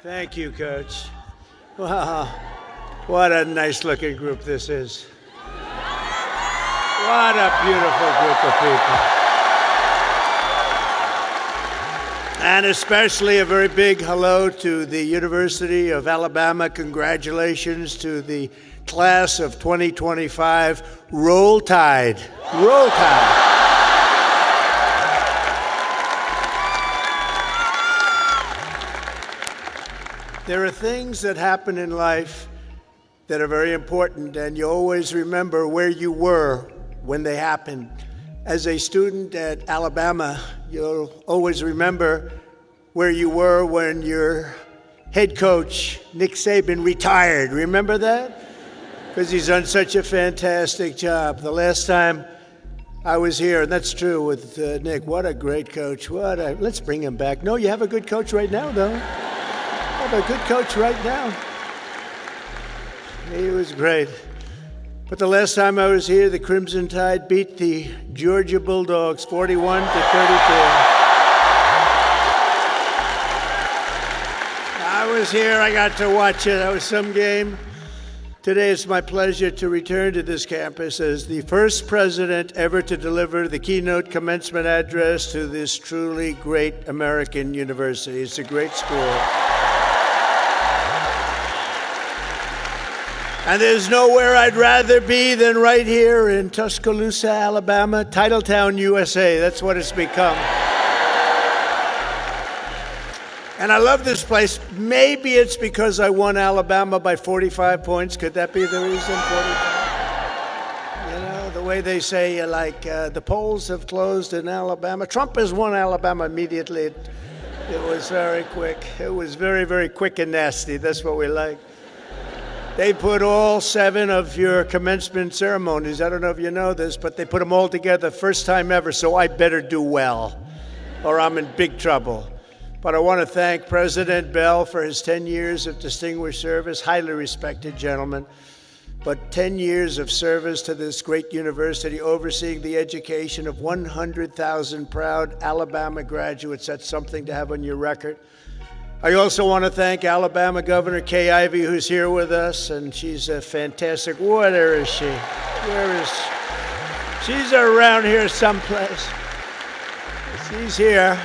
Thank you, Coach. Wow, what a nice-looking group this is. What a beautiful group of people. And especially a very big hello to the University of Alabama. Congratulations to the class of 2025. Roll Tide. Roll Tide. There are things that happen in life that are very important, and you always remember where you were when they happened. As a student at Alabama, you'll always remember where you were when your head coach, Nick Saban, retired. Remember that? Because he's done such a fantastic job. The last time I was here, and that's true with Nick, what a great coach. Let's bring him back. No, you have a good coach right now, though. You have a good coach right now. He was great. But the last time I was here, the Crimson Tide beat the Georgia Bulldogs 41-32. I was here, I got to watch it. That was some game. Today it's my pleasure to return to this campus as the first president ever to deliver the keynote commencement address to this truly great American university. It's a great school. And there's nowhere I'd rather be than right here in Tuscaloosa, Alabama, Titletown, USA. That's what it's become. And I love this place. Maybe it's because I won Alabama by 45 points. Could that be the reason? 45? You know, the way they say, the polls have closed in Alabama. Trump has won Alabama immediately. It was very quick. It was very, very quick and nasty. That's what we like. They put all 7 of your commencement ceremonies, I don't know if you know this, but they put them all together, first time ever, so I better do well, or I'm in big trouble. But I want to thank President Bell for his 10 years of distinguished service, highly respected gentleman, but 10 years of service to this great university, overseeing the education of 100,000 proud Alabama graduates. That's something to have on your record. I also want to thank Alabama Governor Kay Ivey, who's here with us, and she's a fantastic. Where is she? Where is she? She's around here someplace. She's here.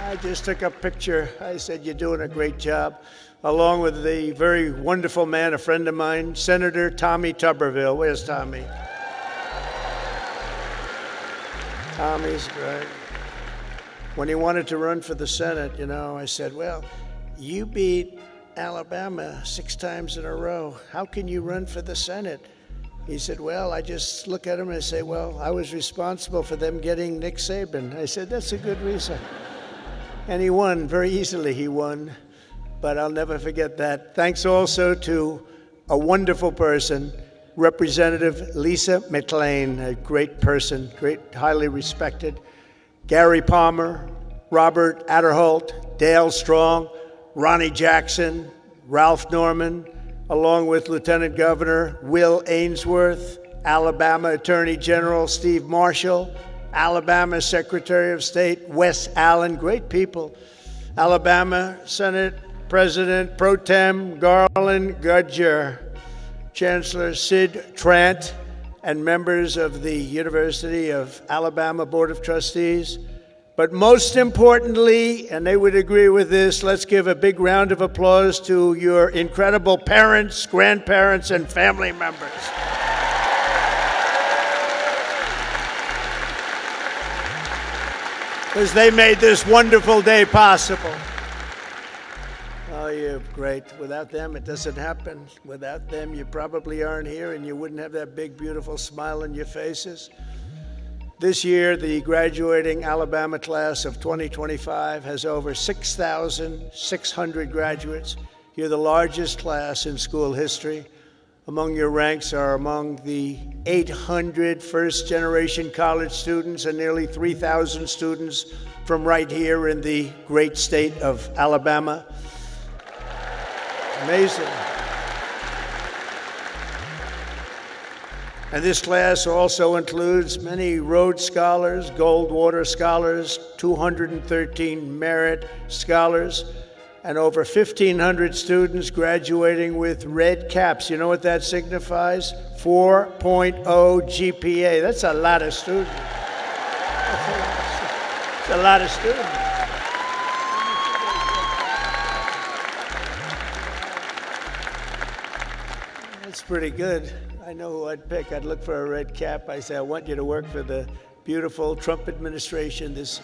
I just took a picture. I said, you're doing a great job, along with the very wonderful man, a friend of mine, Senator Tommy Tuberville. Where's Tommy? Tommy's great. When he wanted to run for the Senate, I said, well, you beat Alabama 6 times in a row. How can you run for the Senate? He said, well, I just look at him and I say, well, I was responsible for them getting Nick Saban. I said, that's a good reason. And he won, very easily he won, but I'll never forget that. Thanks also to a wonderful person, Representative Lisa McClain, a great person, great, highly respected. Gary Palmer, Robert Adderholt, Dale Strong, Ronnie Jackson, Ralph Norman, along with Lieutenant Governor Will Ainsworth, Alabama Attorney General Steve Marshall, Alabama Secretary of State Wes Allen, great people, Alabama Senate President Pro Tem Garland Gudger, Chancellor Sid Trant, and members of the University of Alabama Board of Trustees. But most importantly, and they would agree with this, let's give a big round of applause to your incredible parents, grandparents, and family members. Because they made this wonderful day possible. Oh, you're great. Without them, it doesn't happen. Without them, you probably aren't here, and you wouldn't have that big, beautiful smile on your faces. This year, the graduating Alabama class of 2025 has over 6,600 graduates. You're the largest class in school history. Among your ranks are among the 800 first-generation college students and nearly 3,000 students from right here in the great state of Alabama. Amazing. And this class also includes many Rhodes Scholars, Goldwater Scholars, 213 Merit Scholars, and over 1,500 students graduating with red caps. You know what that signifies? 4.0 GPA. That's a lot of students. That's a lot of students. That's pretty good. I know who I'd pick. I'd look for a red cap. I say, I want you to work for the beautiful Trump administration, this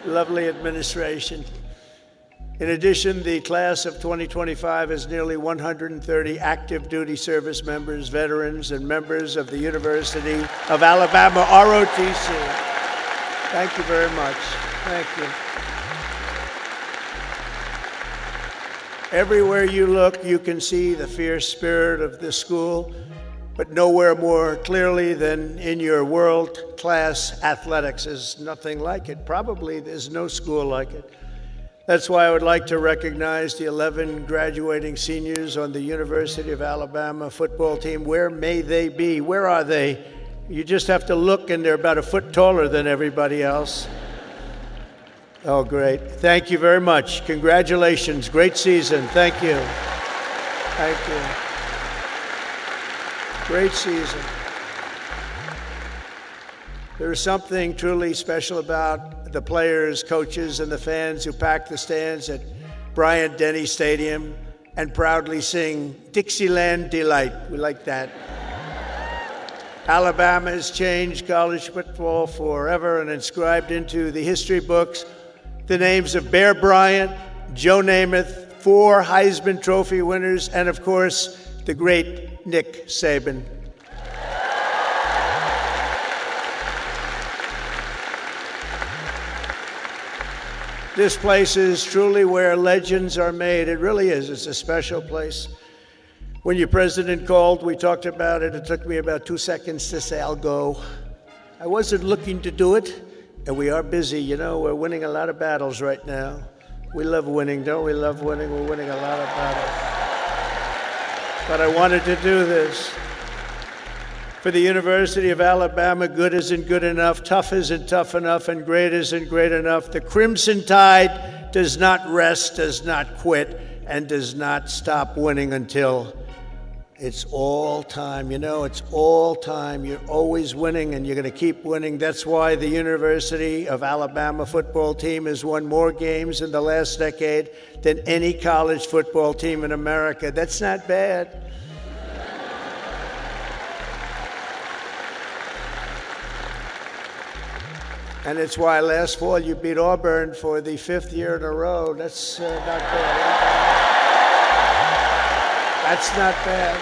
lovely administration. In addition, the class of 2025 has nearly 130 active duty service members, veterans, and members of the University of Alabama, ROTC. Thank you very much. Thank you. Everywhere you look, you can see the fierce spirit of this school, but nowhere more clearly than in your world-class athletics. There's nothing like it. Probably there's no school like it. That's why I would like to recognize the 11 graduating seniors on the University of Alabama football team. Where may they be? Where are they? You just have to look, and they're about a foot taller than everybody else. Oh, great. Thank you very much. Congratulations. Great season. Thank you. Thank you. Great season. There's something truly special about the players, coaches, and the fans who pack the stands at Bryant-Denny Stadium and proudly sing Dixieland Delight. We like that. Alabama has changed college football forever and inscribed into the history books the names of Bear Bryant, Joe Namath, 4 Heisman Trophy winners, and of course, the great Nick Saban. This place is truly where legends are made. It really is. It's a special place. When your president called, we talked about it. It took me about 2 seconds to say, I'll go. I wasn't looking to do it, and we are busy. You know, we're winning a lot of battles right now. We love winning, don't we? Love winning. We're winning a lot of battles. But I wanted to do this. For the University of Alabama, good isn't good enough, tough isn't tough enough, and great isn't great enough. The Crimson Tide does not rest, does not quit, and does not stop winning until it's all time. You know, it's all time. You're always winning, and you're going to keep winning. That's why the University of Alabama football team has won more games in the last decade than any college football team in America. That's not bad. And it's why last fall you beat Auburn for the 5th year in a row. That's not bad. That's not bad.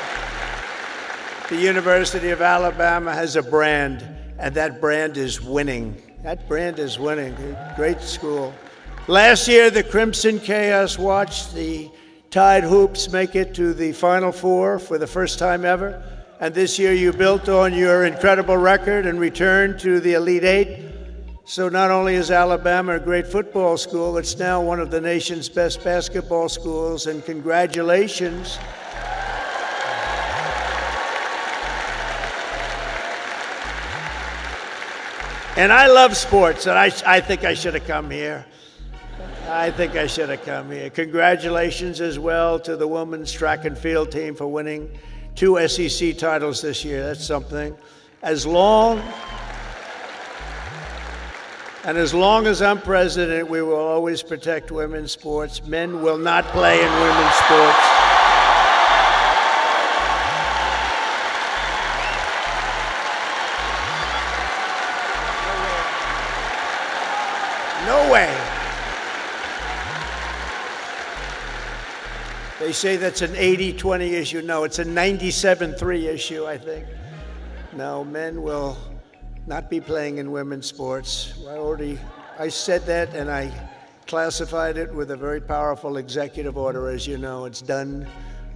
The University of Alabama has a brand, and that brand is winning. That brand is winning. Great school. Last year, the Crimson Chaos watched the Tide Hoops make it to the Final Four for the first time ever. And this year, you built on your incredible record and returned to the Elite Eight. So not only is Alabama a great football school, it's now one of the nation's best basketball schools, and congratulations. And I love sports, and I think I should have come here. I think I should have come here. Congratulations as well to the women's track and field team for winning 2 SEC titles this year. That's something. As long as I'm president, we will always protect women's sports. Men will not play in women's sports. No way. They say that's an 80-20 issue. No, it's a 97-3 issue, I think. No, men will not be playing in women's sports. I said that, and I classified it with a very powerful executive order, as you know. It's done.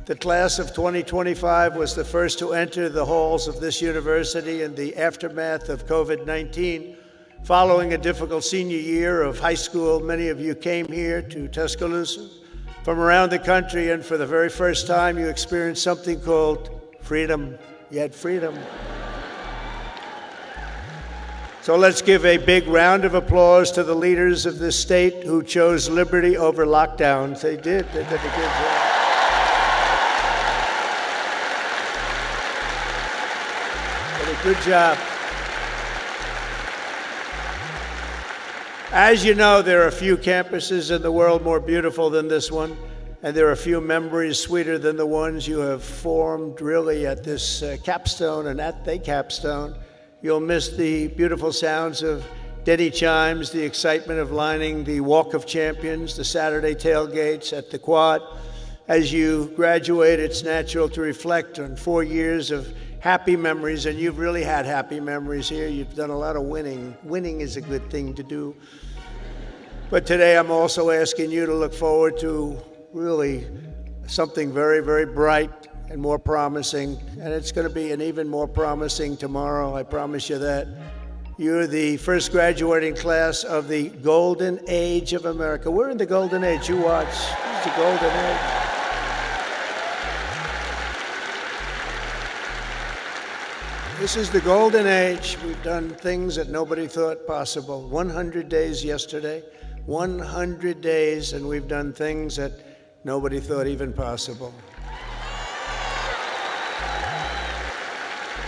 The class of 2025 was the first to enter the halls of this university in the aftermath of COVID-19. Following a difficult senior year of high school, many of you came here to Tuscaloosa from around the country, and for the very first time, you experienced something called freedom. You had freedom. So let's give a big round of applause to the leaders of this state who chose liberty over lockdowns. They did a good job. Did a good job. As you know, there are few campuses in the world more beautiful than this one, and there are few memories sweeter than the ones you have formed really at this capstone and at the capstone. You'll miss the beautiful sounds of Denny chimes, the excitement of lining the Walk of Champions, the Saturday tailgates at the Quad. As you graduate, it's natural to reflect on 4 years of happy memories, and you've really had happy memories here. You've done a lot of winning. Winning is a good thing to do. But today I'm also asking you to look forward to really something very, very bright and more promising, and it's going to be an even more promising tomorrow, I promise you that. You're the first graduating class of the golden age of America. We're in the golden age. You watch. It's the golden age. This is the golden age. We've done things that nobody thought possible. 100 days yesterday, 100 days, and we've done things that nobody thought even possible.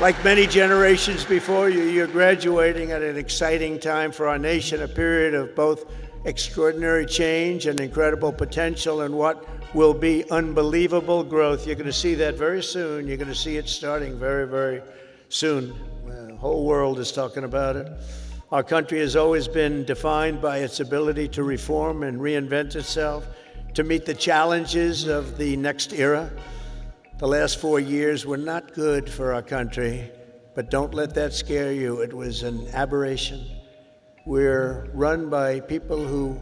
Like many generations before you, you're graduating at an exciting time for our nation, a period of both extraordinary change and incredible potential and what will be unbelievable growth. You're going to see that very soon. You're going to see it starting very, very soon. The whole world is talking about it. Our country has always been defined by its ability to reform and reinvent itself, to meet the challenges of the next era. The last 4 years were not good for our country, but don't let that scare you. It was an aberration. We're run by people who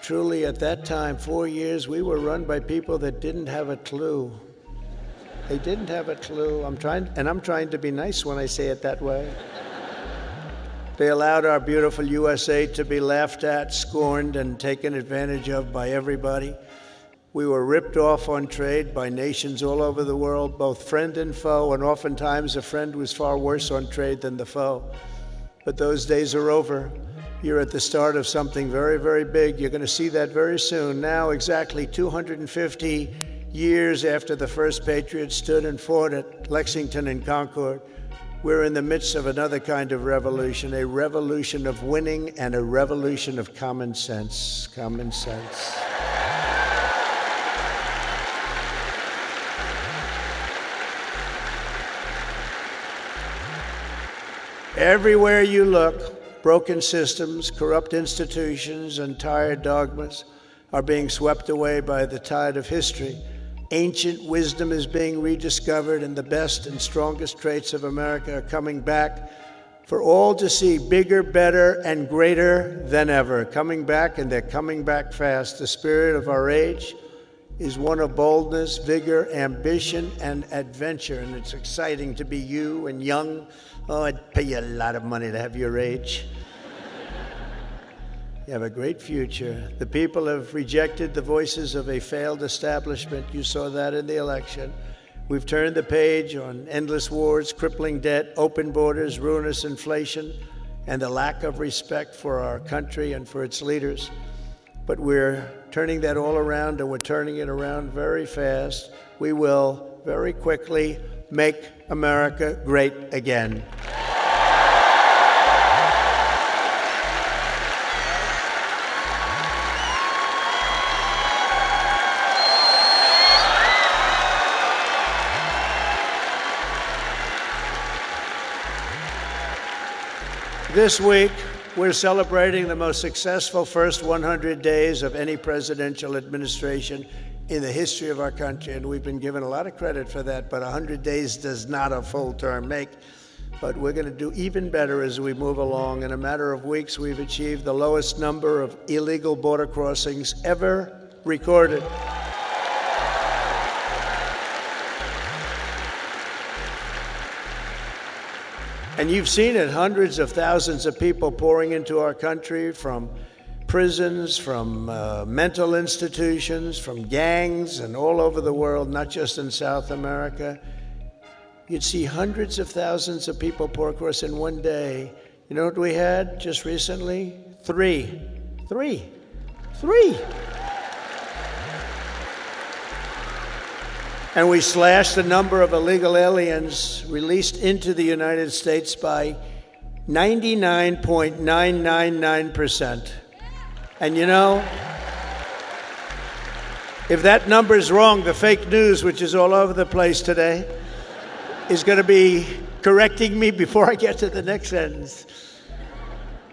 truly, at that time, 4 years, we were run by people that didn't have a clue. They didn't have a clue. I'm trying to be nice when I say it that way. They allowed our beautiful USA to be laughed at, scorned, and taken advantage of by everybody. We were ripped off on trade by nations all over the world, both friend and foe, and oftentimes a friend was far worse on trade than the foe. But those days are over. You're at the start of something very, very big. You're going to see that very soon. Now, exactly 250 years after the first Patriots stood and fought at Lexington and Concord, we're in the midst of another kind of revolution, a revolution of winning and a revolution of common sense. Common sense. Everywhere you look, broken systems, corrupt institutions, and tired dogmas are being swept away by the tide of history. Ancient wisdom is being rediscovered, and the best and strongest traits of America are coming back for all to see, bigger, better, and greater than ever. Coming back, and they're coming back fast. The spirit of our age is one of boldness, vigor, ambition, and adventure, and it's exciting to be you and young. Oh, I'd pay you a lot of money to have your age. You have a great future. The people have rejected the voices of a failed establishment. You saw that in the election. We've turned the page on endless wars, crippling debt, open borders, ruinous inflation, and the lack of respect for our country and for its leaders. But we're turning that all around, and we're turning it around very fast. We will very quickly make America great again. This week, we're celebrating the most successful first 100 days of any presidential administration in the history of our country, and we've been given a lot of credit for that, but 100 days does not a full term make. But we're going to do even better as we move along. In a matter of weeks, we've achieved the lowest number of illegal border crossings ever recorded. And you've seen it, hundreds of thousands of people pouring into our country from prisons, from mental institutions, from gangs, and all over the world, not just in South America. You'd see hundreds of thousands of people pour across in one day. You know what we had just recently? Three. And we slashed the number of illegal aliens released into the United States by 99.999%. And you know, if that number is wrong, the fake news, which is all over the place today, is going to be correcting me before I get to the next sentence.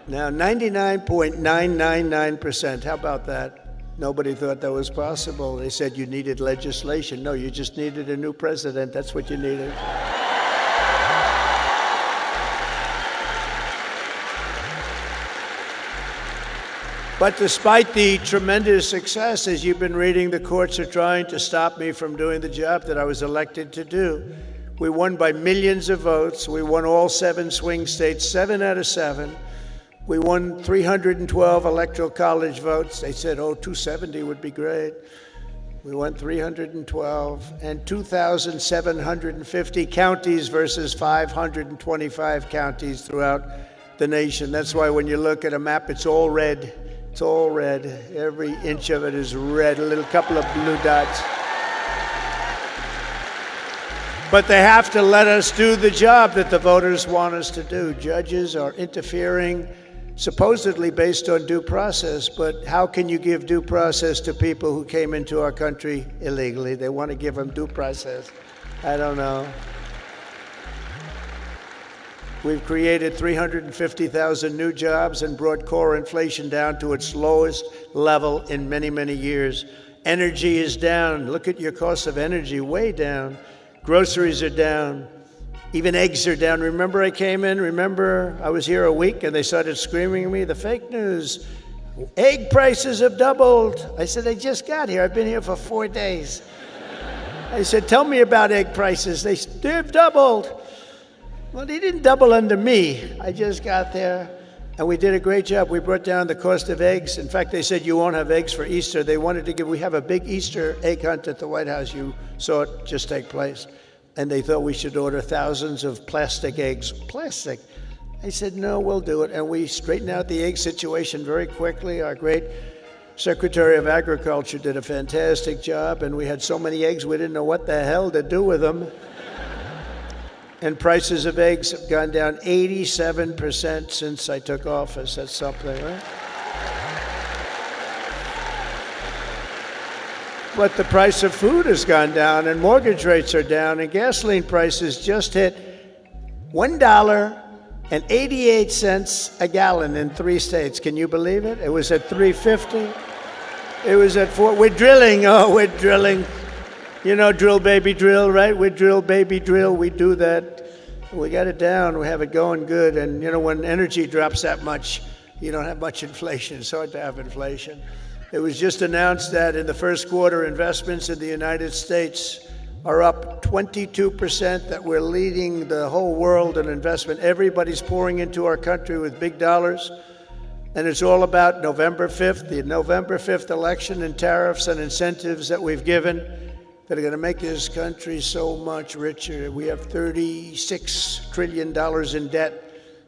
Now, 99.999%, how about that? Nobody thought that was possible. They said you needed legislation. No, you just needed a new president. That's what you needed. But despite the tremendous success, as you've been reading, the courts are trying to stop me from doing the job that I was elected to do. We won by millions of votes. We won all 7 swing states, 7 out of 7. We won 312 electoral college votes. They said, 270 would be great. We won 312, and 2,750 counties versus 525 counties throughout the nation. That's why when you look at a map, it's all red. It's all red. Every inch of it is red, a little couple of blue dots. But they have to let us do the job that the voters want us to do. Judges are interfering, supposedly based on due process, but how can you give due process to people who came into our country illegally? They want to give them due process. I don't know. We've created 350,000 new jobs and brought core inflation down to its lowest level in many, many years. Energy is down. Look at your cost of energy, way down. Groceries are down. Even eggs are down. Remember I came in? Remember I was here a week and they started screaming at me, the fake news. Egg prices have doubled. I said, I just got here. I've been here for 4 days. I said, tell me about egg prices. They've doubled. Well, they didn't double under me. I just got there, and we did a great job. We brought down the cost of eggs. In fact, they said you won't have eggs for Easter. They wanted to we have a big Easter egg hunt at the White House. You saw it just take place. And they thought we should order thousands of plastic eggs. Plastic. I said, no, we'll do it. And we straightened out the egg situation very quickly. Our great Secretary of Agriculture did a fantastic job, and we had so many eggs we didn't know what the hell to do with them. And prices of eggs have gone down 87% since I took office. That's something, right? But the price of food has gone down, and mortgage rates are down, and gasoline prices just hit $1.88 a gallon in 3 states. Can you believe it? It was at $3.50. It was at $4. We're drilling. Oh, we're drilling. You know, drill, baby, drill, right? We drill, baby, drill. We do that. We got it down. We have it going good. And, you know, when energy drops that much, you don't have much inflation. It's hard to have inflation. It was just announced that in the first quarter, investments in the United States are up 22%, that we're leading the whole world in investment. Everybody's pouring into our country with big dollars. And it's all about November 5th, the November 5th election, and tariffs and incentives that we've given that are going to make this country so much richer. We have $36 trillion in debt.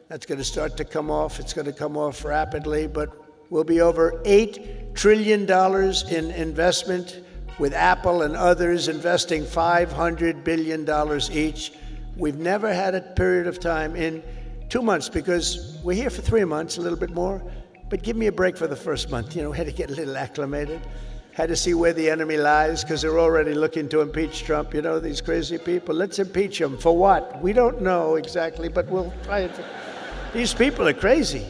That's going to start to come off. It's going to come off rapidly, but we'll be over $8 trillion in investment, with Apple and others investing $500 billion each. We've never had a period of time in 2 months, because we're here for 3 months, a little bit more, but give me a break for the first month. You know, had to get a little acclimated. Had to see where the enemy lies, because they're already looking to impeach Trump. You know, these crazy people. Let's impeach him. For what? We don't know exactly, but we'll try it. These people are crazy.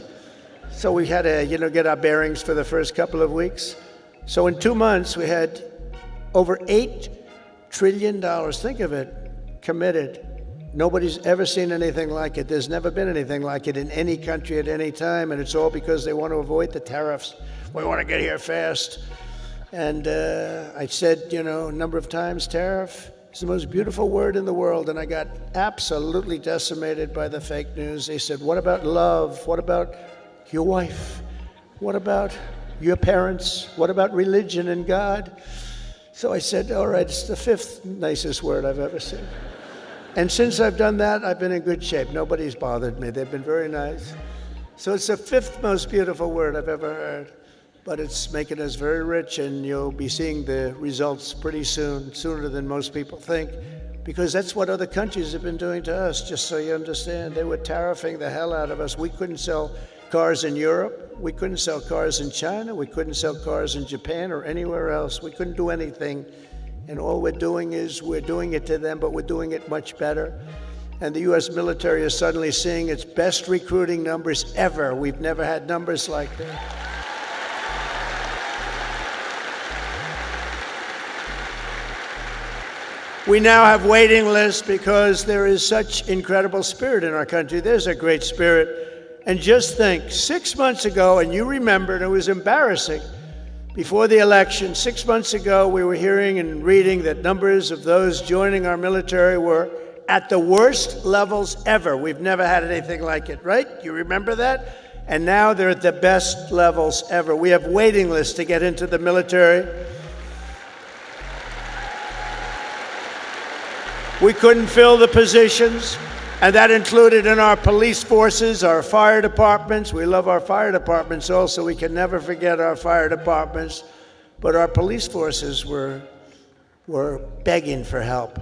So we had to, you know, get our bearings for the first couple of weeks. So in 2 months, we had over $8 trillion, think of it, committed. Nobody's ever seen anything like it. There's never been anything like it in any country at any time, and it's all because they want to avoid the tariffs. We want to get here fast. And I said, you know, a number of times, tariff is the most beautiful word in the world, and I got absolutely decimated by the fake news. They said, what about love? What about your wife? What about your parents? What about religion and God? So I said, all right, it's the 5th nicest word I've ever seen. And since I've done that, I've been in good shape. Nobody's bothered me. They've been very nice. So it's the fifth most beautiful word I've ever heard. But it's making us very rich, and you'll be seeing the results pretty soon, sooner than most people think, because that's what other countries have been doing to us, just so you understand. They were tariffing the hell out of us. We couldn't sell cars in Europe. We couldn't sell cars in China. We couldn't sell cars in Japan or anywhere else. We couldn't do anything. And all we're doing is we're doing it to them, but we're doing it much better. And the U.S. military is suddenly seeing its best recruiting numbers ever. We've never had numbers like that. We now have waiting lists because there is such incredible spirit in our country. There's a great spirit. And just think, 6 months ago, and you remember, and it was embarrassing, before the election, 6 months ago, we were hearing and reading that numbers of those joining our military were at the worst levels ever. We've never had anything like it, right? You remember that? And now they're at the best levels ever. We have waiting lists to get into the military. We couldn't fill the positions, and that included in our police forces, our fire departments. We love our fire departments also. We can never forget our fire departments. But our police forces were begging for help.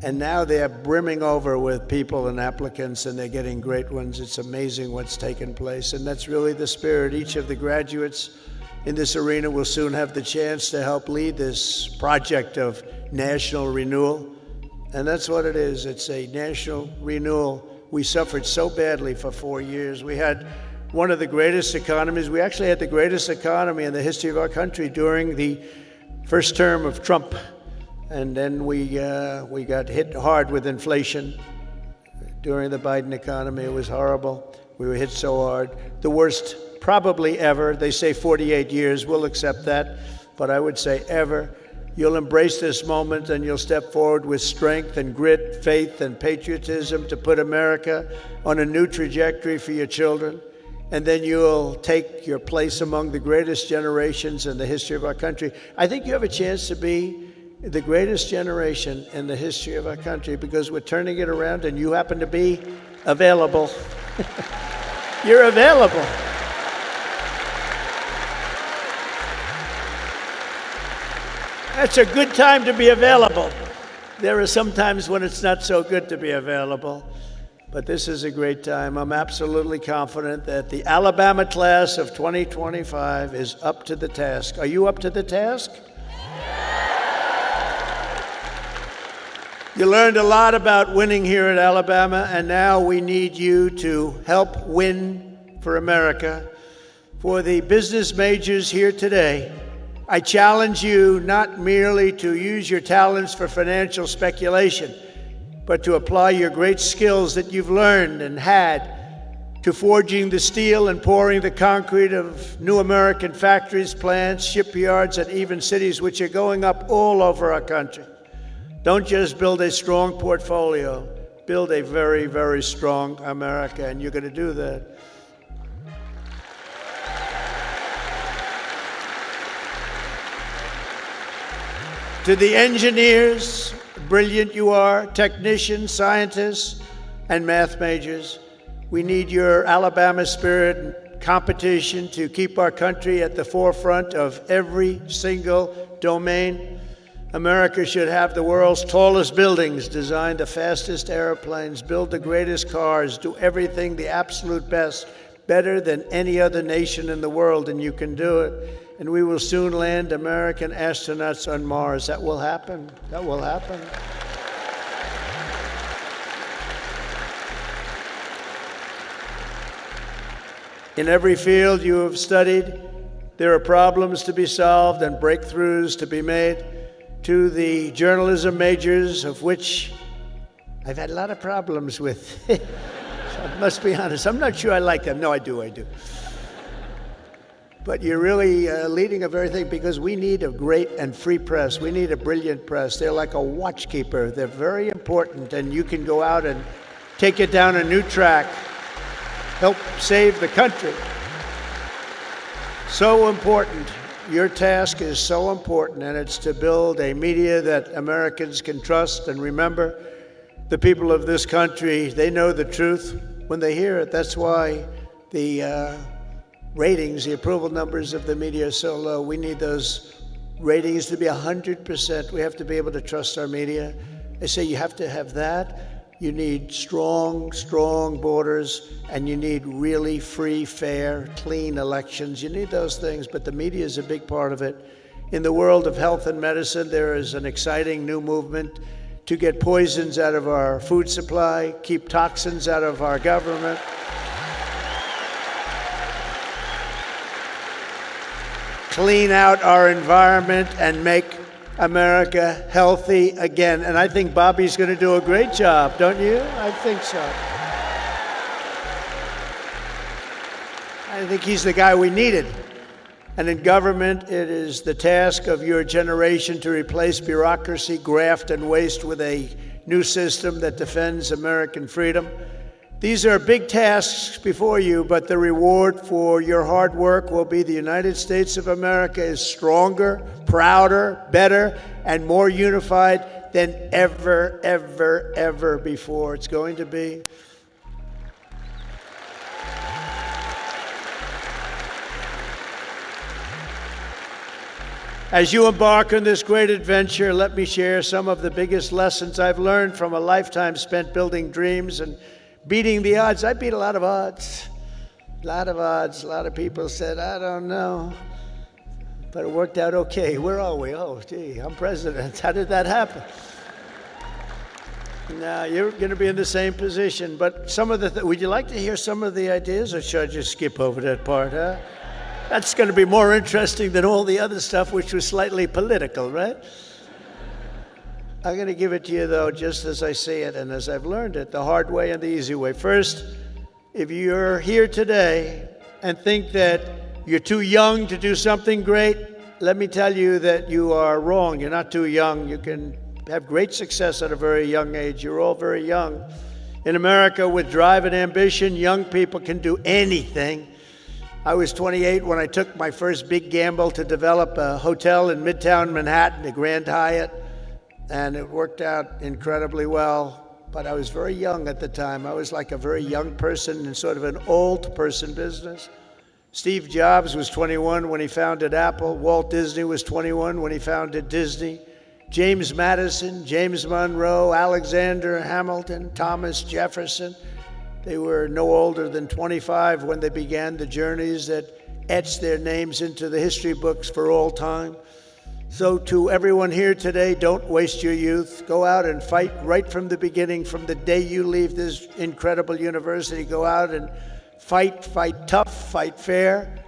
And now they're brimming over with people and applicants, and they're getting great ones. It's amazing what's taken place, and that's really the spirit. Each of the graduates in this arena will soon have the chance to help lead this project of national renewal. And that's what it is. It's a national renewal. We suffered so badly for 4 years. We had one of the greatest economies. We actually had the greatest economy in the history of our country during the first term of Trump. And then we got hit hard with inflation during the Biden economy. It was horrible. We were hit so hard. The worst probably ever. They say 48 years. We'll accept that. But I would say ever. You'll embrace this moment, and you'll step forward with strength and grit, faith and patriotism to put America on a new trajectory for your children. And then you'll take your place among the greatest generations in the history of our country. I think you have a chance to be the greatest generation in the history of our country, because we're turning it around, and you happen to be available. You're available. That's a good time to be available. There are some times when it's not so good to be available, but this is a great time. I'm absolutely confident that the Alabama class of 2025 is up to the task. Are you up to the task? You learned a lot about winning here at Alabama, and now we need you to help win for America. For the business majors here today, I challenge you not merely to use your talents for financial speculation, but to apply your great skills that you've learned and had to forging the steel and pouring the concrete of new American factories, plants, shipyards, and even cities which are going up all over our country. Don't just build a strong portfolio, build a very, very strong America, and you're going to do that. To the engineers, brilliant you are, technicians, scientists, and math majors, we need your Alabama spirit and competition to keep our country at the forefront of every single domain. America should have the world's tallest buildings, design the fastest airplanes, build the greatest cars, do everything the absolute best, better than any other nation in the world, and you can do it. And we will soon land American astronauts on Mars. That will happen. That will happen. In every field you have studied, there are problems to be solved and breakthroughs to be made. To the journalism majors, of which I've had a lot of problems with. So I must be honest. I'm not sure I like them. No, I do. But you're really leading a very thing, because we need a great and free press. We need a brilliant press. They're like a watchkeeper. They're very important, and you can go out and take it down a new track, help save the country. So important. Your task is so important, and it's to build a media that Americans can trust. And remember, the people of this country, they know the truth when they hear it. That's why the ratings, the approval numbers of the media are so low. We need those ratings to be 100%. We have to be able to trust our media. They say you have to have that. You need strong borders, and you need really free, fair, clean elections. You need those things, but the media is a big part of it. In the world of health and medicine, there is an exciting new movement to get poisons out of our food supply, keep toxins out of our government. Clean out our environment and make America healthy again. And I think Bobby's going to do a great job, don't you? I think so. I think he's the guy we needed. And in government, it is the task of your generation to replace bureaucracy, graft, and waste with a new system that defends American freedom. These are big tasks before you, but the reward for your hard work will be the United States of America is stronger, prouder, better, and more unified than ever before. It's going to be. As you embark on this great adventure, let me share some of the biggest lessons I've learned from a lifetime spent building dreams and beating the odds. I beat a lot of odds. A lot of people said, I don't know. But it worked out okay. Where are we? Oh, gee, I'm president. How did that happen? Now, you're going to be in the same position. But some of the, would you like to hear some of the ideas, or should I just skip over that part, huh? That's going to be more interesting than all the other stuff, which was slightly political, right? I'm going to give it to you, though, just as I see it and as I've learned it, the hard way and the easy way. First, if you're here today and think that you're too young to do something great, let me tell you that you are wrong. You're not too young. You can have great success at a very young age. You're all very young. In America, with drive and ambition, young people can do anything. I was 28 when I took my first big gamble to develop a hotel in Midtown Manhattan, the Grand Hyatt, and it worked out incredibly well. But I was very young at the time. I was like a very young person in sort of an old person business. Steve Jobs was 21 when he founded Apple. Walt Disney was 21 when he founded Disney. James Madison, James Monroe, Alexander Hamilton, Thomas Jefferson. They were no older than 25 when they began the journeys that etched their names into the history books for all time. So to everyone here today, don't waste your youth. Go out and fight right from the beginning, from the day you leave this incredible university. Go out and fight tough, fight fair,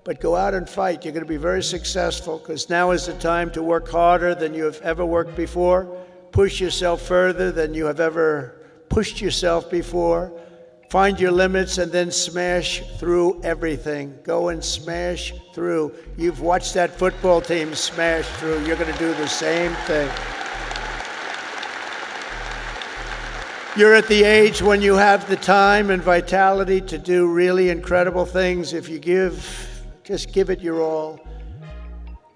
but go out and fight. You're going to be very successful, because now is the time to work harder than you have ever worked before. Push yourself further than you have ever pushed yourself before. Find your limits and then smash through everything. Go and smash through. You've watched that football team smash through. You're going to do the same thing. You're at the age when you have the time and vitality to do really incredible things. If you just give it your all.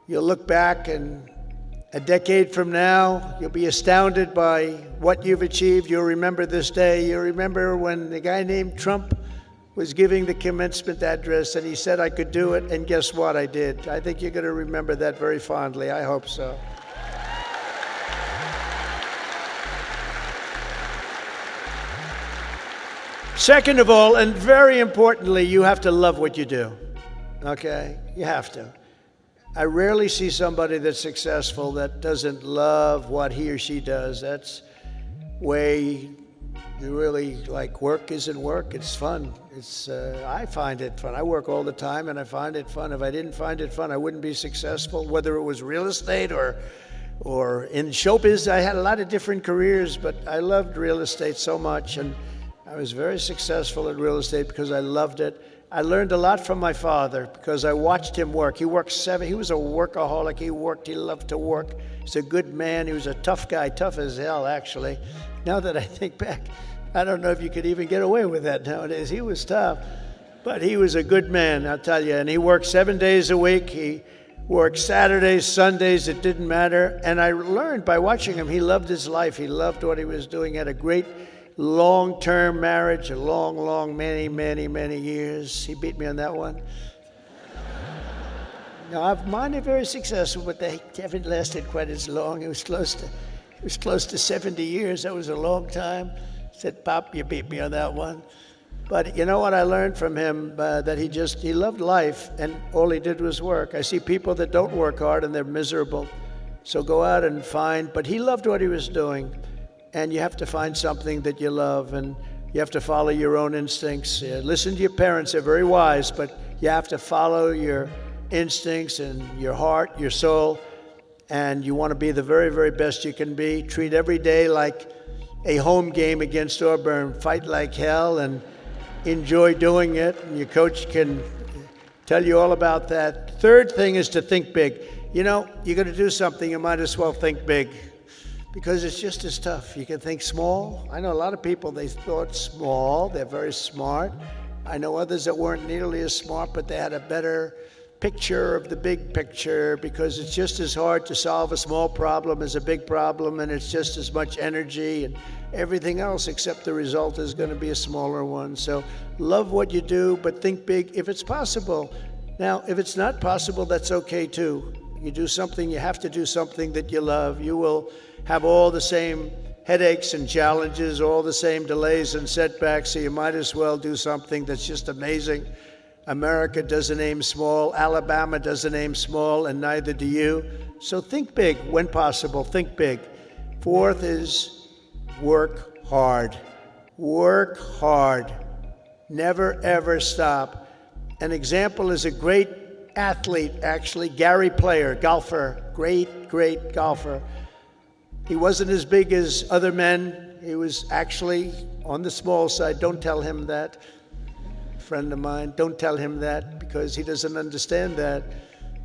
You'll look back, and a decade from now, you'll be astounded by what you've achieved. You'll remember this day. You'll remember when the guy named Trump was giving the commencement address, and he said I could do it, and guess what? I did. I think you're going to remember that very fondly. I hope so. Second of all, and very importantly, you have to love what you do. Okay? You have to. I rarely see somebody that's successful that doesn't love what he or she does. That's way you really like. Work isn't work. It's fun. I find it fun. I work all the time, and I find it fun. If I didn't find it fun, I wouldn't be successful, whether it was real estate or in showbiz. I had a lot of different careers, but I loved real estate so much, and I was very successful at real estate because I loved it. I learned a lot from my father because I watched him work. He worked he was a workaholic. He loved to work. He's a good man. He was a tough guy, tough as hell, actually. Now that I think back, I don't know if you could even get away with that nowadays. He was tough, but he was a good man, I'll tell you. And he worked 7 days a week. He worked Saturdays, Sundays, it didn't matter. And I learned by watching him, he loved his life. He loved what he was doing. He had a great long-term marriage, a long, many years. He beat me on that one. No, mine are very successful, but they haven't lasted quite as long. It was close to 70 years. That was a long time. I said, Pop, you beat me on that one. But you know what I learned from him? That he loved life, and all he did was work. I see people that don't work hard and they're miserable. So go out and find, but he loved what he was doing. And you have to find something that you love, and you have to follow your own instincts. Listen to your parents, they're very wise, but you have to follow your instincts and your heart, your soul, and you want to be the very best you can be. Treat every day like a home game against Auburn. Fight like hell and enjoy doing it, and your coach can tell you all about that. Third thing is to think big. You know, you're going to do something, you might as well think big, because it's just as tough. You can think small. I know a lot of people, they thought small, they're very smart. I know others that weren't nearly as smart, but they had a better picture of the big picture, because it's just as hard to solve a small problem as a big problem, and it's just as much energy and everything else, except the result is going to be a smaller one. So love what you do, but think big if it's possible. Now, if it's not possible, that's okay too. You do something, you have to do something that you love. You will have all the same headaches and challenges, all the same delays and setbacks, so you might as well do something that's just amazing. America doesn't aim small, Alabama doesn't aim small, and neither do you. So think big when possible, think big. Fourth is work hard. Work hard. Never ever stop. An example is a great athlete, actually, Gary Player, golfer, great golfer. He wasn't as big as other men. He was actually on the small side. Don't tell him that. Friend of mine, don't tell him that, because he doesn't understand that.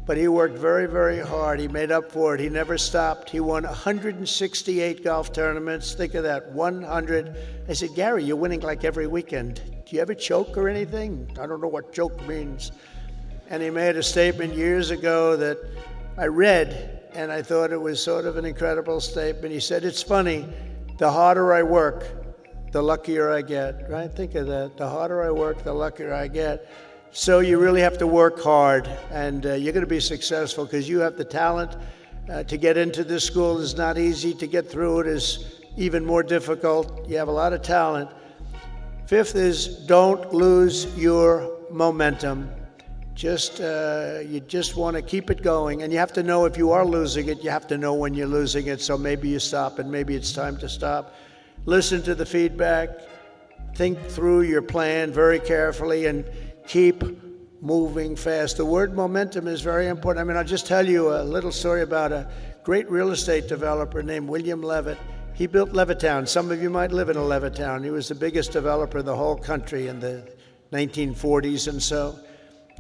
But he worked very hard. He made up for it. He never stopped. He won 168 golf tournaments. Think of that, 100. I said, Gary, you're winning like every weekend. Do you ever choke or anything? I don't know what choke means. And he made a statement years ago that I read, and I thought it was sort of an incredible statement. He said, it's funny, the harder I work, the luckier I get, right? Think of that. The harder I work, the luckier I get. So you really have to work hard, and you're going to be successful because you have the talent. To get into this school is not easy. To get through it is even more difficult. You have a lot of talent. Fifth is don't lose your momentum. You just want to keep it going, and you have to know if you are losing it, you have to know when you're losing it, so maybe you stop, and maybe it's time to stop. Listen to the feedback, think through your plan very carefully, and keep moving fast. The word momentum is very important. I mean, I'll just tell you a little story about a great real estate developer named William Levitt. He built Levittown. Some of you might live in a Levittown. He was the biggest developer in the whole country in the 1940s and so.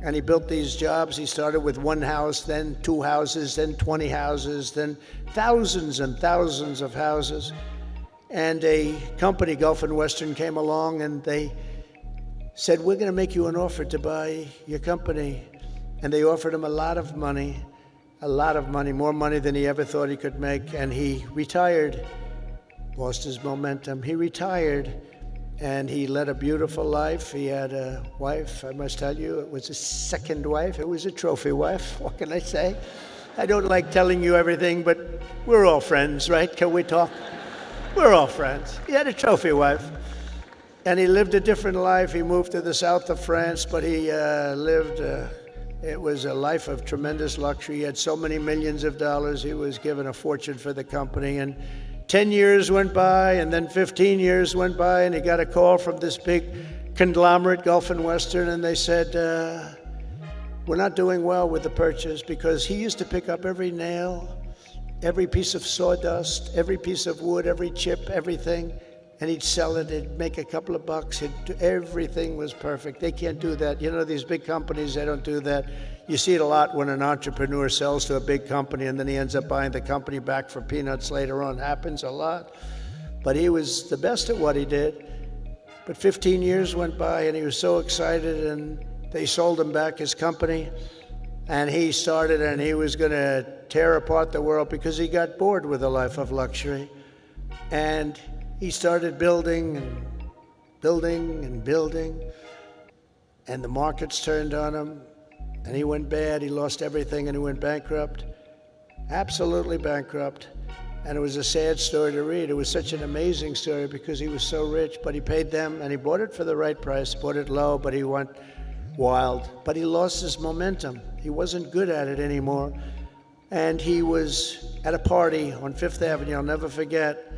And he built these jobs. He started with one house, then 2 houses, then 20 houses, then thousands and thousands of houses. And a company, Gulf and Western, came along and they said, we're going to make you an offer to buy your company. And they offered him a lot of money, more money than he ever thought he could make. And he retired, lost his momentum. He retired, and he led a beautiful life. He had a wife, I must tell you, it was his second wife. It was a trophy wife, what can I say? I don't like telling you everything, but we're all friends, right? Can we talk? We're all friends. He had a trophy wife, and he lived a different life. He moved to the south of France, but he it was a life of tremendous luxury. He had so many millions of dollars. He was given a fortune for the company, and 10 years went by, and then 15 years went by, and he got a call from this big conglomerate, Gulf and Western, and they said, we're not doing well with the purchase, because he used to pick up every nail, every piece of sawdust, every piece of wood, every chip, everything, and he'd sell it. He'd make a couple of bucks. Everything was perfect. They can't do that. You know, these big companies, they don't do that. You see it a lot when an entrepreneur sells to a big company and then he ends up buying the company back for peanuts later on. Happens a lot. But he was the best at what he did. But 15 years went by, and he was so excited, and they sold him back his company. And he started, and he was going to tear apart the world because he got bored with a life of luxury. And he started building and building and building, and the markets turned on him, and he went bad. He lost everything, and he went bankrupt, absolutely bankrupt. And it was a sad story to read. It was such an amazing story because he was so rich, but he paid them, and he bought it for the right price, bought it low, but he went wild. But he lost his momentum. He wasn't good at it anymore. And he was at a party on Fifth Avenue, I'll never forget.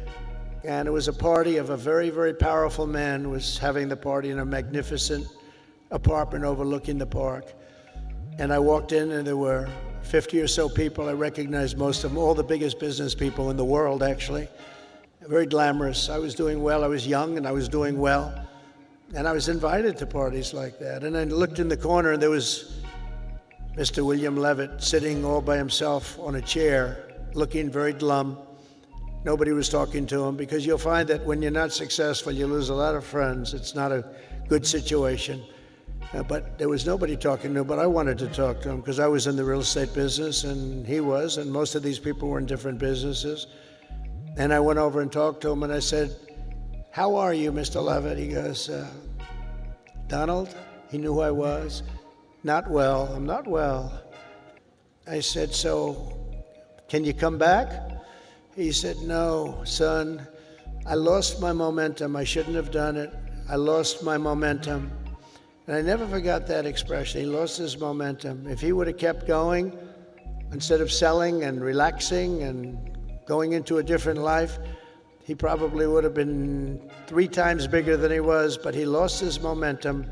And it was a party of a very, very powerful man who was having the party in a magnificent apartment overlooking the park. And I walked in, and there were 50 or so people. I recognized most of them, all the biggest business people in the world, actually. Very glamorous. I was doing well. I was young, and I was doing well. And I was invited to parties like that. And I looked in the corner, and there was Mr. William Levitt sitting all by himself on a chair, looking very glum. Nobody was talking to him, because you'll find that when you're not successful, you lose a lot of friends. It's not a good situation. But there was nobody talking to him, but I wanted to talk to him because I was in the real estate business, and he was, and most of these people were in different businesses. And I went over and talked to him, and I said, "How are you, Mr. Levitt?" He goes, "Donald?" He knew who I was. "Not well. I'm not well." I said, "So, can you come back?" He said, "No, son, I lost my momentum. I shouldn't have done it. I lost my momentum." And I never forgot that expression. He lost his momentum. If he would have kept going, instead of selling and relaxing and going into a different life, he probably would have been 3 times bigger than he was, but he lost his momentum.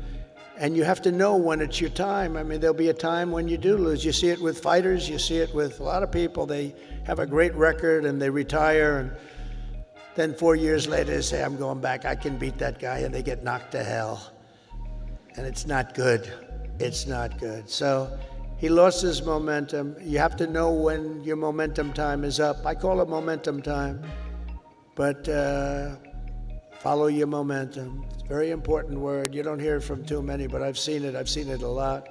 And you have to know when it's your time. I mean, there'll be a time when you do lose. You see it with fighters. You see it with a lot of people. They have a great record and they retire, and then 4 years later they say, "I'm going back. I can beat that guy," and they get knocked to hell. And it's not good. It's not good. So he lost his momentum. You have to know when your momentum time is up. I call it momentum time. But follow your momentum. It's a very important word. You don't hear it from too many, but I've seen it. I've seen it a lot.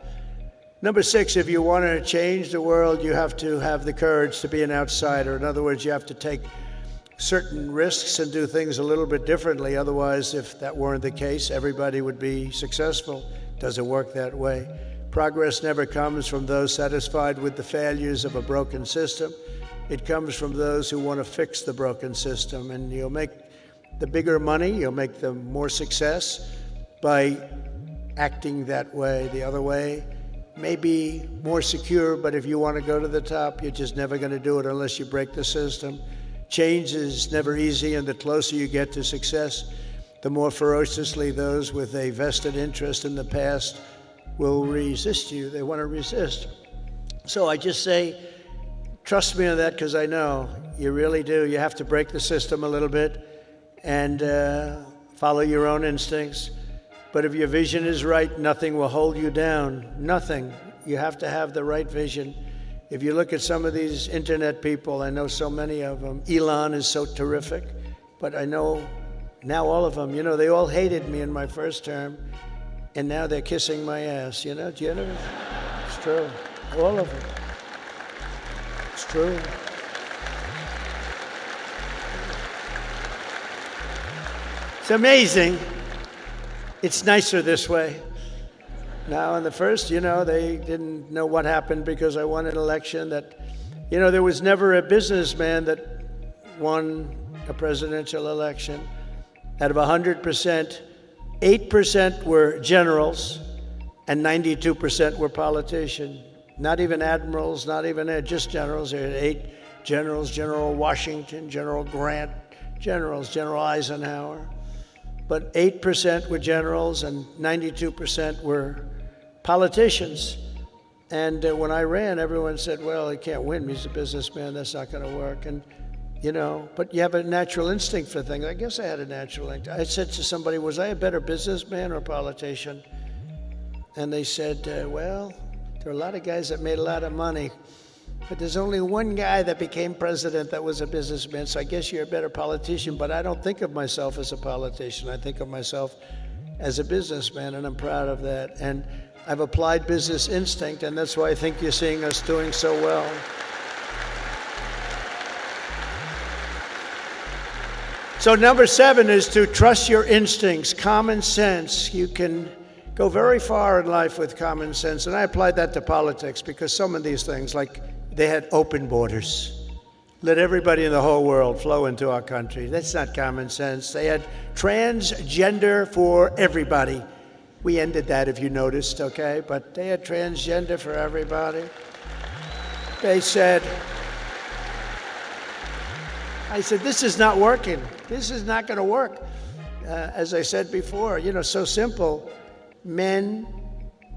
Number 6, if you want to change the world, you have to have the courage to be an outsider. In other words, you have to take certain risks and do things a little bit differently. Otherwise, if that weren't the case, everybody would be successful. It doesn't work that way. Progress never comes from those satisfied with the failures of a broken system. It comes from those who want to fix the broken system. And you'll make the bigger money, you'll make the more success by acting that way. The other way may be more secure, but if you want to go to the top, you're just never going to do it unless you break the system. Change is never easy, and the closer you get to success, the more ferociously those with a vested interest in the past will resist you. They want to resist. So I just say, trust me on that, because I know you really do. You have to break the system a little bit and follow your own instincts. But if your vision is right, nothing will hold you down. Nothing. You have to have the right vision. If you look at some of these internet people, I know so many of them. Elon is so terrific, but I know now all of them, they all hated me in my first term, and now they're kissing my ass, do you know? It's true. All of them. It's true. It's amazing. It's nicer this way. Now, in the first, they didn't know what happened because I won an election that, there was never a businessman that won a presidential election. Out of 100%, 8% were generals and 92% were politicians. Not even admirals, not even just generals. There were 8 generals: General Washington, General Grant, General Eisenhower. But 8% were generals and 92% were politicians. And when I ran, everyone said, "Well, he can't win. He's a businessman. That's not going to work." And, but you have a natural instinct for things. I guess I had a natural instinct. I said to somebody, was I a better businessman or politician? And they said, well, there are a lot of guys that made a lot of money, but there's only one guy that became president that was a businessman, so I guess you're a better politician. But I don't think of myself as a politician. I think of myself as a businessman, and I'm proud of that. And I've applied business instinct, and that's why I think you're seeing us doing so well. So number 7 is to trust your instincts, common sense. You can go very far in life with common sense. And I applied that to politics because some of these things, like they had open borders. Let everybody in the whole world flow into our country. That's not common sense. They had transgender for everybody. We ended that, if you noticed, okay? But they had transgender for everybody. They said, I said, this is not working. This is not going to work. As I said before, so simple. Men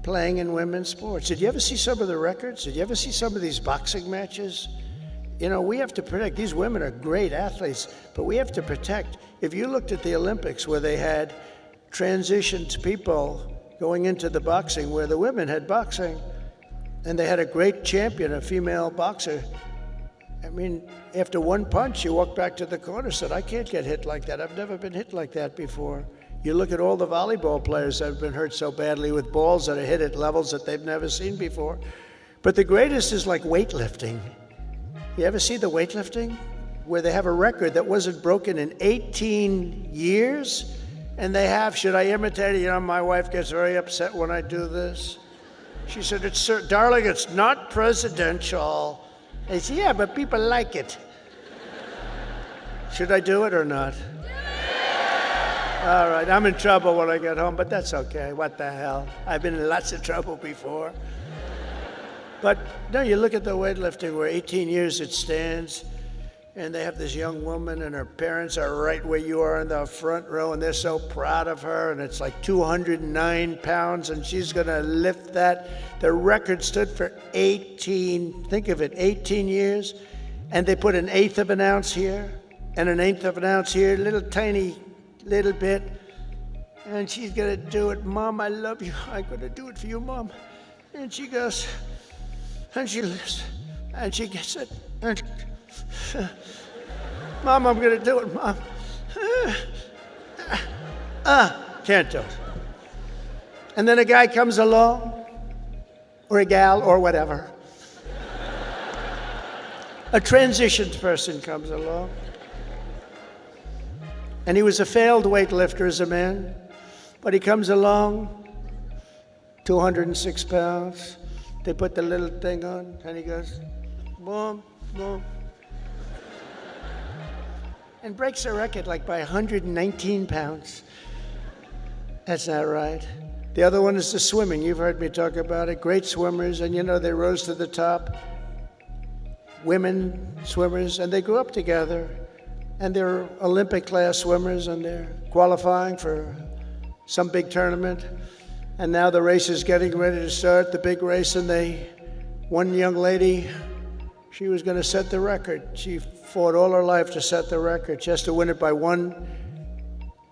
playing in women's sports. Did you ever see some of the records? Did you ever see some of these boxing matches? We have to protect. These women are great athletes, but we have to protect. If you looked at the Olympics where they had transitioned people going into the boxing, where the women had boxing, and they had a great champion, a female boxer. I mean, after one punch, you walked back to the corner and said, I can't get hit like that. I've never been hit like that before. You look at all the volleyball players that have been hurt so badly with balls that are hit at levels that they've never seen before. But the greatest is like weightlifting. You ever see the weightlifting? Where they have a record that wasn't broken in 18 years? And they have, should I imitate it? My wife gets very upset when I do this. She said, darling, it's not presidential. I said, yeah, but people like it. Should I do it or not? All right, I'm in trouble when I get home, but that's okay. What the hell? I've been in lots of trouble before. But no, you look at the weightlifting where 18 years it stands, and they have this young woman, and her parents are right where you are in the front row, and they're so proud of her, and it's like 209 pounds, and she's going to lift that. The record stood for 18, think of it, 18 years, and they put an eighth of an ounce here, and an eighth of an ounce here, little bit, and she's going to do it. Mom, I love you. I'm going to do it for you, Mom. And she goes, and she lifts, and she gets it, and Mom, I'm going to do it, Mom. Can't do it. And then a guy comes along, or a gal, or whatever. A transitioned person comes along. And he was a failed weightlifter as a man, but he comes along, 206 pounds. They put the little thing on, and he goes, boom, boom. And breaks the record like by 119 pounds. That's not right. The other one is the swimming. You've heard me talk about it. Great swimmers, and they rose to the top. Women swimmers, and they grew up together. And they're Olympic class swimmers, and they're qualifying for some big tournament. And now the race is getting ready to start, the big race, and one young lady, she was going to set the record. She fought all her life to set the record. She has to win it by one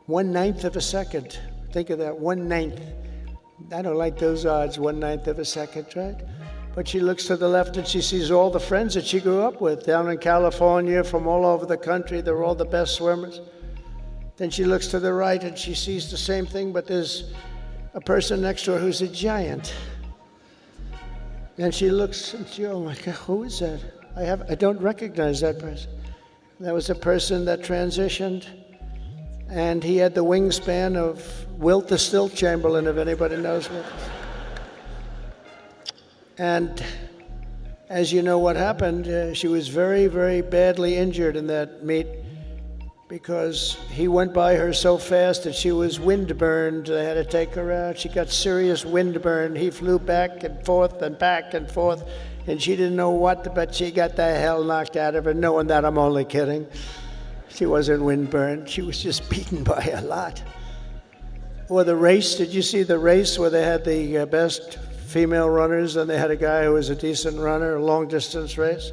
ninth of a second. Think of that, 1/9. I don't like those odds, 1/9 of a second, right? But she looks to the left and she sees all the friends that she grew up with down in California, from all over the country. They're all the best swimmers. Then she looks to the right and she sees the same thing, but there's a person next to her who's a giant. And she looks and she, oh my God, who is that? I don't recognize that person. That was a person that transitioned, and he had the wingspan of Wilt the Stilt Chamberlain, if anybody knows Wilt. And as you know what happened, she was very, very badly injured in that meet because he went by her so fast that she was windburned. They had to take her out. She got serious windburn. He flew back and forth, and she didn't know what, but she got the hell knocked out of her, knowing that I'm only kidding. She wasn't windburned. She was just beaten by a lot. Or the race, did you see the race where they had the best female runners, and they had a guy who was a decent runner, a long-distance race?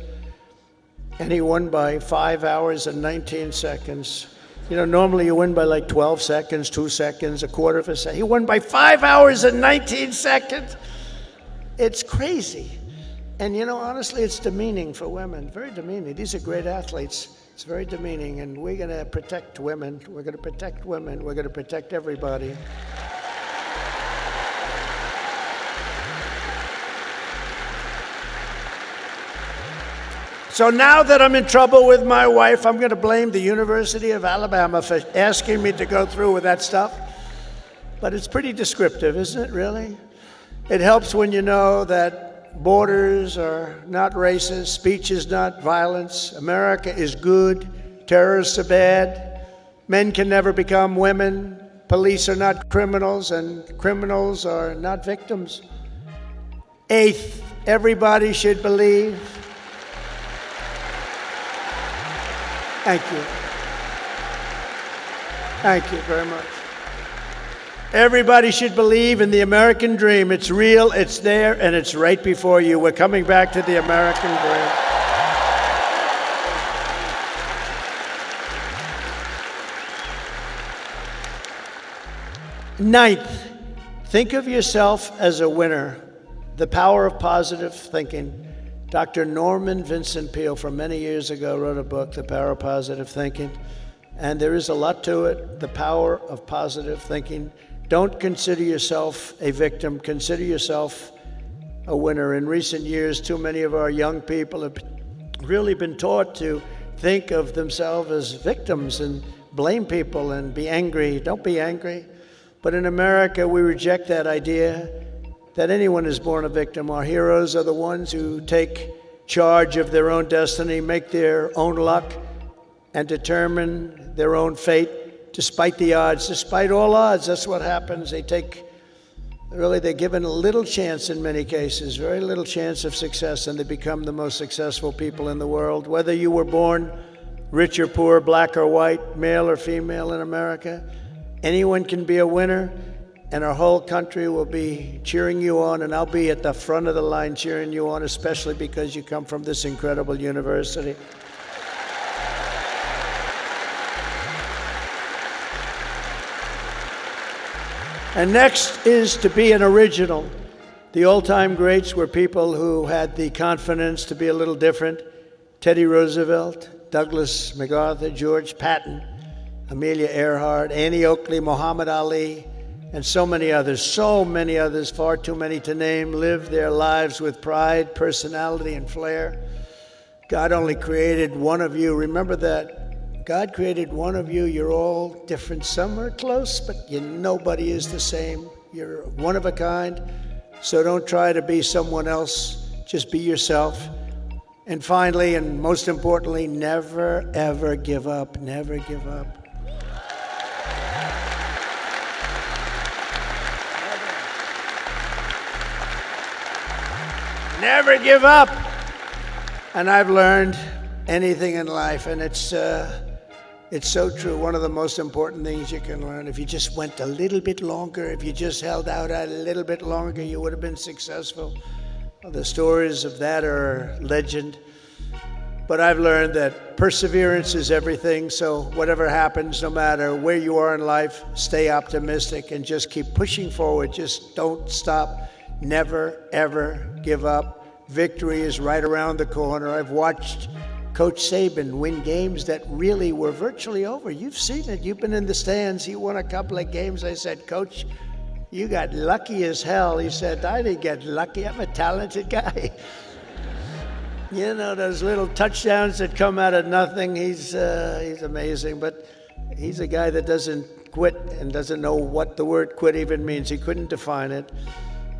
And he won by 5 hours and 19 seconds. Normally you win by like 12 seconds, 2 seconds, a quarter of a second. He won by 5 hours and 19 seconds. It's crazy. And honestly, it's demeaning for women, very demeaning. These are great athletes. It's very demeaning, and we're going to protect women. We're going to protect women. We're going to protect everybody. So now that I'm in trouble with my wife, I'm going to blame the University of Alabama for asking me to go through with that stuff. But it's pretty descriptive, isn't it, really? It helps when you know that borders are not racist, speech is not violence, America is good, terrorists are bad, men can never become women, police are not criminals, and criminals are not victims. Eighth, everybody should believe. Thank you. Thank you very much. Everybody should believe in the American dream. It's real, it's there, and it's right before you. We're coming back to the American dream. Ninth, think of yourself as a winner. The power of positive thinking. Dr. Norman Vincent Peale, from many years ago, wrote a book, The Power of Positive Thinking, and there is a lot to it, the power of positive thinking. Don't consider yourself a victim, consider yourself a winner. In recent years, too many of our young people have really been taught to think of themselves as victims and blame people and be angry. Don't be angry. But in America, we reject that idea that anyone is born a victim. Our heroes are the ones who take charge of their own destiny, make their own luck, and determine their own fate despite the odds, despite all odds. That's what happens. They're given a little chance in many cases, very little chance of success, and they become the most successful people in the world. Whether you were born rich or poor, black or white, male or female in America, anyone can be a winner. And our whole country will be cheering you on, and I'll be at the front of the line cheering you on, especially because you come from this incredible university. And next is to be an original. The old-time greats were people who had the confidence to be a little different. Teddy Roosevelt, Douglas MacArthur, George Patton, Amelia Earhart, Annie Oakley, Muhammad Ali, and so many others, far too many to name, lived their lives with pride, personality, and flair. God only created one of you. Remember that. God created one of you. You're all different. Some are close, but nobody is the same. You're one of a kind. So don't try to be someone else. Just be yourself. And finally, and most importantly, never, ever give up. Never give up. Never give up. And I've learned anything in life, and it's so true. One of the most important things you can learn, if you just went a little bit longer, if you just held out a little bit longer, you would have been successful. Well, the stories of that are legend. But I've learned that perseverance is everything. So whatever happens, no matter where you are in life, stay optimistic and just keep pushing forward. Just don't stop. Never, ever give up. Victory is right around the corner. I've watched Coach Saban win games that really were virtually over. You've seen it. You've been in the stands. He won a couple of games. I said, Coach, you got lucky as hell. He said, I didn't get lucky. I'm a talented guy. You know, those little touchdowns that come out of nothing. He's amazing. But he's a guy that doesn't quit and doesn't know what the word quit even means. He couldn't define it.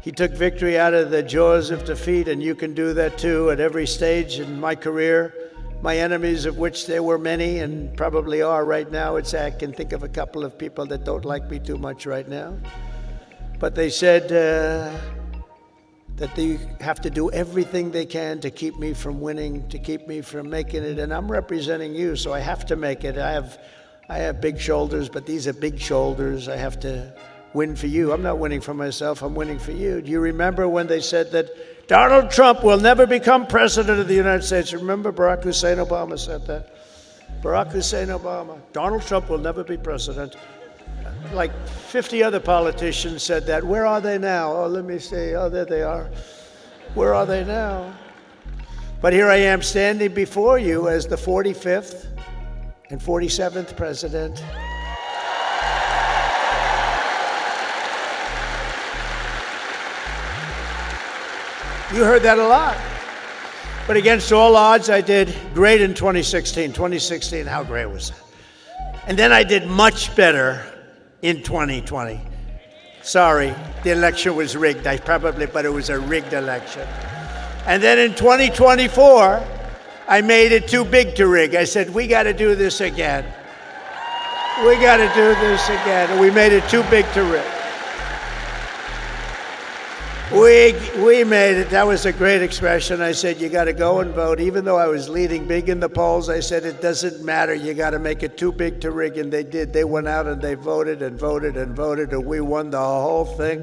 He took victory out of the jaws of defeat, and you can do that too at every stage in my career. My enemies, of which there were many and probably are right now, I can think of a couple of people that don't like me too much right now. But they said that they have to do everything they can to keep me from winning, to keep me from making it. And I'm representing you, so I have to make it. I have big shoulders, but these are big shoulders. I have to win for you. I'm not winning for myself. I'm winning for you. Do you remember when they said that Donald Trump will never become president of the United States? Remember Barack Hussein Obama said that? Barack Hussein Obama. Donald Trump will never be president. Like 50 other politicians said that. Where are they now? Oh, let me see. Oh, there they are. Where are they now? But here I am standing before you as the 45th and 47th president. You heard that a lot. But against all odds, I did great in 2016. 2016, how great was that? And then I did much better in 2020. Sorry, the election was rigged. But it was a rigged election. And then in 2024, I made it too big to rig. I said, we got to do this again. We got to do this again. And we made it too big to rig. We made it. That was a great expression. I said, you got to go and vote. Even though I was leading big in the polls, I said, it doesn't matter. You got to make it too big to rig. And they did. They went out and they voted and voted and voted. And we won the whole thing.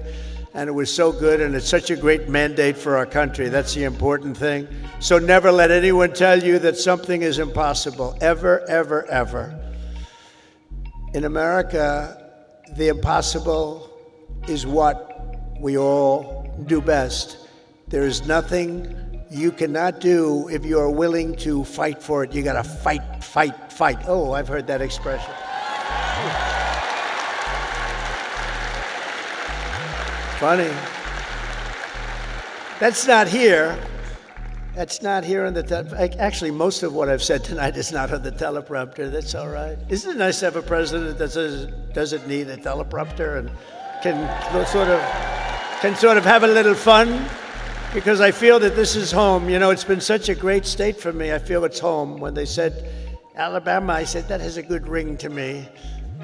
And it was so good. And it's such a great mandate for our country. That's the important thing. So never let anyone tell you that something is impossible. Ever, ever, ever. In America, the impossible is what we all do best. There is nothing you cannot do if you are willing to fight for it. You got to fight, fight, fight. Oh, I've heard that expression. Funny. That's not here. That's not here on the actually, most of what I've said tonight is not on the teleprompter. That's all right. Isn't it nice to have a president that doesn't need a teleprompter and can sort of have a little fun? Because I feel that this is home. You know, it's been such a great state for me. I feel it's home. When they said Alabama, I said, that has a good ring to me.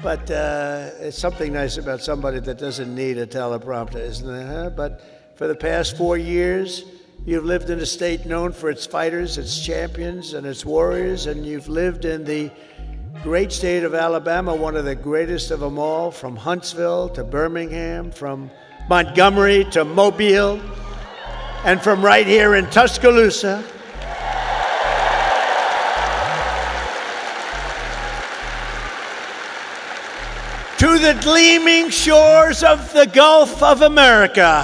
But it's something nice about somebody that doesn't need a teleprompter, isn't it? Huh? But for the past 4 years, you've lived in a state known for its fighters, its champions, and its warriors, and you've lived in the great state of Alabama, one of the greatest of them all, from Huntsville to Birmingham, from Montgomery to Mobile, and from right here in Tuscaloosa. To the gleaming shores of the Gulf of America.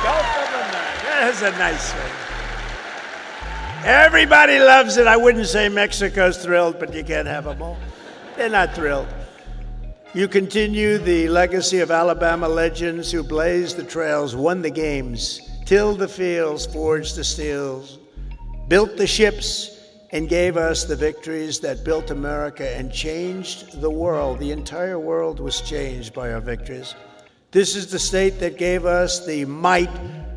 Gulf of America. That's a nice thing. Everybody loves it. I wouldn't say Mexico's thrilled, but you can't have them all. They're not thrilled. You continue the legacy of Alabama legends who blazed the trails, won the games, tilled the fields, forged the steels, built the ships, and gave us the victories that built America and changed the world. The entire world was changed by our victories. This is the state that gave us the might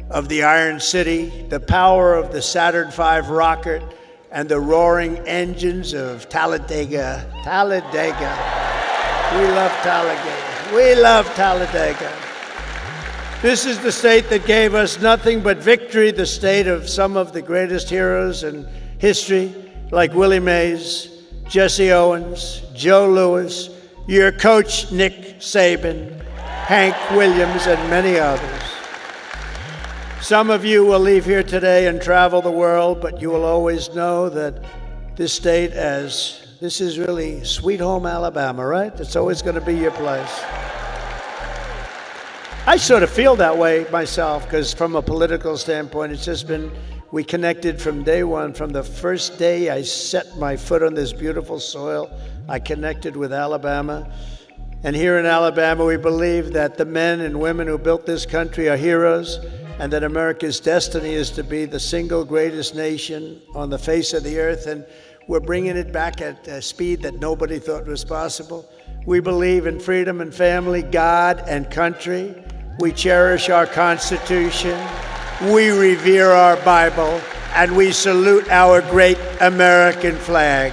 of the Iron City, the power of the Saturn V rocket, and the roaring engines of Talladega. Talladega. We love Talladega. We love Talladega. This is the state that gave us nothing but victory, the state of some of the greatest heroes in history, like Willie Mays, Jesse Owens, Joe Louis, your coach, Nick Saban, Hank Williams, and many others. Some of you will leave here today and travel the world, but you will always know that this state this is really sweet home Alabama, right? It's always going to be your place. I sort of feel that way myself, because from a political standpoint, it's just been, we connected from day one. From the first day I set my foot on this beautiful soil, I connected with Alabama. And here in Alabama, we believe that the men and women who built this country are heroes, and that America's destiny is to be the single greatest nation on the face of the earth. And we're bringing it back at a speed that nobody thought was possible. We believe in freedom and family, God and country. We cherish our Constitution. We revere our Bible. And we salute our great American flag.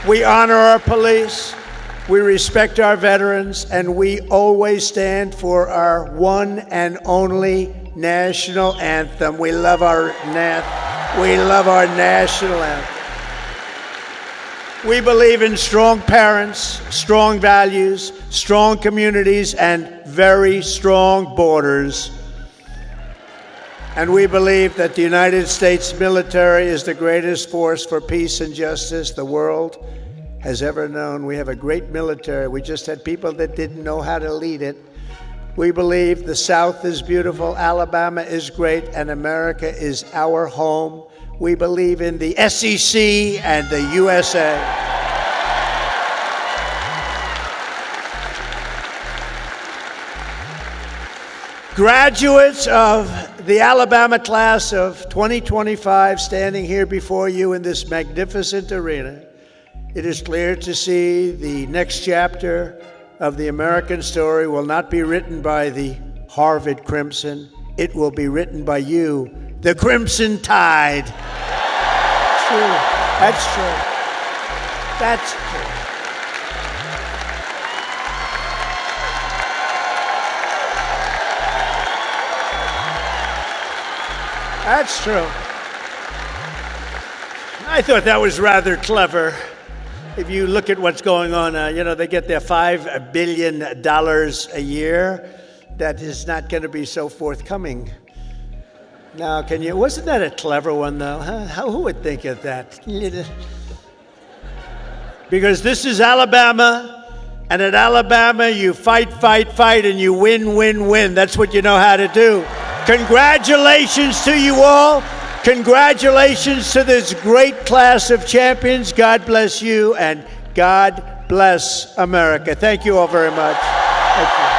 We honor our police. We respect our veterans, and we always stand for our one and only national anthem. We love our national anthem. We believe in strong parents, strong values, strong communities, and very strong borders. And we believe that the United States military is the greatest force for peace and justice the world has ever known. We have a great military. We just had people that didn't know how to lead it. We believe the South is beautiful, Alabama is great, and America is our home. We believe in the SEC and the USA. Graduates of the Alabama class of 2025 standing here before you in this magnificent arena, it is clear to see the next chapter of the American story will not be written by the Harvard Crimson. It will be written by you, the Crimson Tide. True. That's true. That's true. That's true. I thought that was rather clever. If you look at what's going on, they get their $5 billion a year. That is not going to be so forthcoming. Now, wasn't that a clever one, though? Huh? Who would think of that? Because this is Alabama, and at Alabama, you fight, and you win. That's what you know how to do. Congratulations to you all. Congratulations to this great class of champions. God bless you, and God bless America. Thank you all very much. Thank you.